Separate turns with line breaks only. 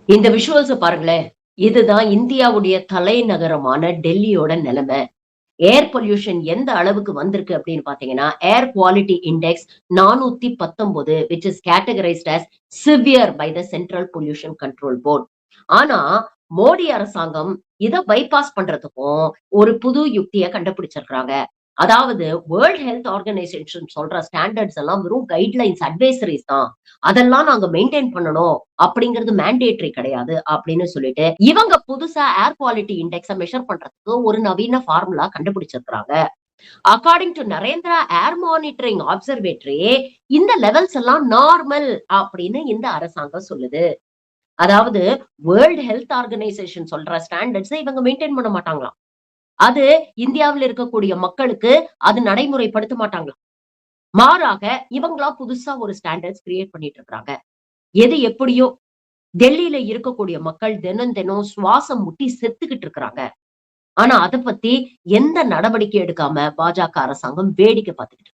இந்த விஷுவல்ஸ பாருங்களேன். இதுதான் இந்தியாவுடைய தலைநகரமான டெல்லியோட நிலைமை. ஏர் பொல்யூஷன் எந்த அளவுக்கு வந்திருக்கு அப்படின்னு பார்த்தீங்கன்னா, air quality index 419 which is categorized as severe by the central pollution control board. ஆனா, மோடி அரசாங்கம் இத பைபாஸ் பண்றதுக்கும் ஒரு புது யுக்திய கண்டுபிடிச்சிருக்காங்க. அதாவது வேர்ல்ட் ஹெல்த் ஆர்கனைசேஷன் சொல்ற ஸ்டாண்டர்ட்ஸ் எல்லாம் வெறும் கைட்லைன்ஸ், அட்வைசரிஸ் தான். அதெல்லாம் நாங்க மெயின்டெயின் பண்ணணும் அப்படிங்கிறது மேண்டேட்டரி கிடையாது அப்படின்னு சொல்லிட்டு, இவங்க புதுசா ஏர் குவாலிட்டி இண்டெக்ஸ மெஷர் பண்றதுக்கு ஒரு நவீன ஃபார்முலா கண்டுபிடிச்சிருக்காங்க. According to Narendra air monitoring observatory, இந்த லெவல்ஸ் எல்லாம் நார்மல் அப்படின்னு இந்த அரசாங்கம் சொல்லுது. அதாவது வேர்ல்ட் ஹெல்த் ஆர்கனைசேஷன் சொல்ற ஸ்டாண்டர்ட்ஸ இவங்க மெயின்டெயின் பண்ண மாட்டாங்களாம். அது இந்தியாவில் இருக்கக்கூடிய மக்களுக்கு அது நடைமுறைப்படுத்த மாட்டாங்களாம். மாறாக இவங்களா புதுசா ஒரு ஸ்டாண்டர்ட்ஸ் கிரியேட் பண்ணிட்டு இருக்காங்க. எது எப்படியோ டெல்லியில இருக்கக்கூடிய மக்கள் தினம் தினம் சுவாசம் முட்டி செத்துக்கிட்டு இருக்கிறாங்க. ஆனா அத பத்தி எந்த நடவடிக்கை எடுக்காம பாஜக அரசாங்கம் வேடிக்கை பார்த்துக்கிட்டு